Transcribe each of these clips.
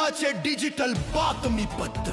उरणाचे digital बातमीपत्र।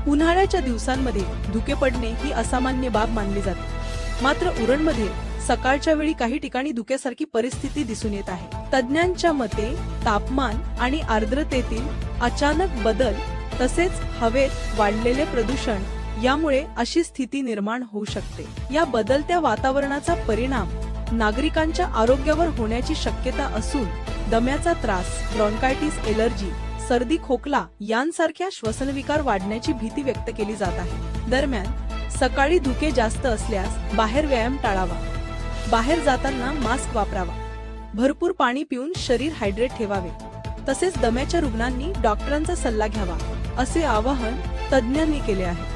उन्हाळ्याच्या दिवसांमध्ये धुके पडणे ही असामान्य बाब मानली जाते। मात्र उरणमध्ये सकाळच्या वेळी काही ठिकाणी धुक्यासारखी परिस्थिती दिसून येत आहे। तज्ञांच्या मते तापमान आणि आर्द्रतेतील अचानक बदल तसेच हवेत वाढलेले प्रदूषण यामुळे अशी स्थिती निर्माण होऊ शकते। या बदलत्या वातावरणाचा परिणाम नागरिकांच्या आरोग्यावर होण्याची शक्यता असून दम्याचा त्रास, ब्रॉन्कायटिस, एलर्जी, सर्दी, खोकला यांसारख्या श्वसनविकार वाढण्याची भीती व्यक्त केली जात आहे। दरम्यान सकाळी धुके जास्त असल्यास बाहेर व्यायाम टाळावा, बाहेर जाताना मास्क वापरावा, भरपूर पाणी पिऊन शरीर हायड्रेट ठेवावे, तसेच दम्याच्या रुग्णांनी डॉक्टरांचा सल्ला घ्यावा असे आवाहन तज्ज्ञांनी केले आहे।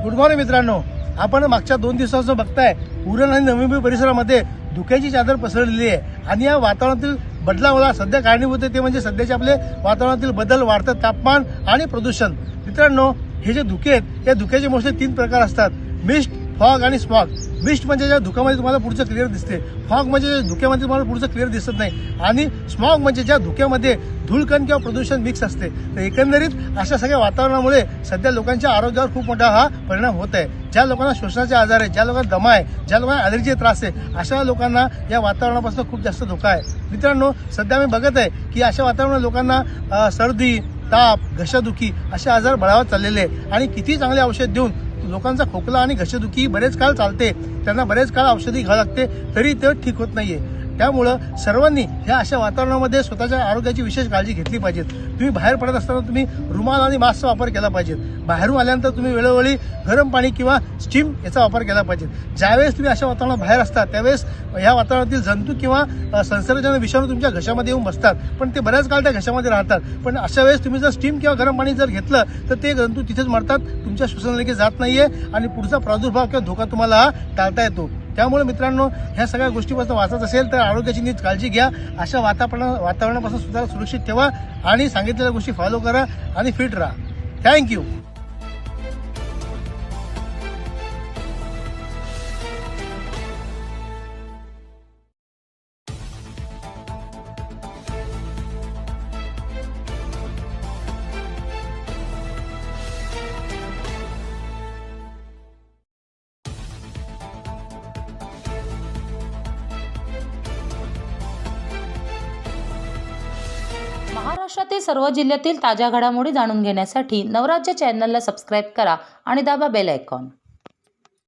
गुड मॉर्निंग मित्रांनो, आपण मागच्या 2 दिवसांपासून बघताय उरण आणि नवी मुंबई परिसरामध्ये धुक्याची चादर पसरलेली आहे आणि या वातावरणातील बदलावाला सध्या कारणीभूत आहे ते म्हणजे सध्याचे आपले वातावरणातील बदल, वाढतं तापमान आणि प्रदूषण। मित्रांनो, हे जे धुके आहेत या धुक्याचे मोठे 3 प्रकार असतात: मिस्ट, फॉग आणि स्मॉग। मिस्ट म्हणजे ज्या धुक्यामध्ये तुम्हाला पुढचं क्लिअर दिसते, फॉग म्हणजे धुक्यामध्ये तुम्हाला पुढचं क्लिअर दिसत नाही, आणि स्मॉग म्हणजे ज्या धुक्यामध्ये धूळकण किंवा प्रदूषण मिक्स असते। तर एकंदरीत अशा सगळ्या वातावरणामुळे सध्या लोकांच्या आरोग्यावर खूप मोठा हा परिणाम होत आहे। ज्या लोकांना श्वसनाचे आजार आहे, ज्या लोकांना दमा आहे, ज्या लोकांना ॲलर्जीचे त्रास आहे, अशा लोकांना या वातावरणापासून खूप जास्त धोका आहे। मित्रांनो, सध्या मी बघत आहे की अशा वातावरणात लोकांना सर्दी, ताप, घशादुखी असे आजार बळावत चाललेले आहे आणि किती चांगले औषध देऊन लोकांचा खोकला आणि घशादुखी बरेच काळ चालते, त्यांना बरेच काळ औषधी घ्यावी लागते, तरी ते ठीक होत नाहीये। त्यामुळं सर्वांनी ह्या अशा वातावरणामध्ये स्वतःच्या आरोग्याची विशेष काळजी घेतली पाहिजे। तुम्ही बाहेर पडत असताना तुम्ही रुमाल आणि मास्कचा वापर केला पाहिजे। बाहेरून आल्यानंतर तुम्ही वेळोवेळी गरम पाणी किंवा स्टीम याचा वापर केला पाहिजे। ज्यावेळेस तुम्ही अशा वातावरणात बाहेर असता त्यावेळेस या वातावरणातील जंतू किंवा संसर्गजन्य विषाणू तुमच्या घशामध्ये येऊन बसतात, पण ते बऱ्याच काळ त्या घशामध्ये राहतात। पण अशा वेळेस तुम्ही जर स्टीम किंवा गरम पाणी जर घेतलं तर ते जंतू तिथेच मरतात, तुमच्या श्वसनालयाकडे जात नाहीये आणि पुढचा प्रादुर्भाव किंवा धोका तुम्हाला टाळता येतो। त्यामुळे मित्रांनो, ह्या सगळ्या गोष्टीपासून वाचत असेल तर आरोग्याची नीट काळजी घ्या, अशा वातावरणापासून स्वतःला सुरक्षित ठेवा आणि सांगितलेल्या गोष्टी फॉलो करा आणि फिट राहा। थँक्यू। महाराष्ट्रातील सर्व जिल्ह्यातील ताज्या घडामोडी जाणून घेण्यासाठी नवराज्य चॅनलला सबस्क्राईब करा आणि दाबा बेल आयकॉन।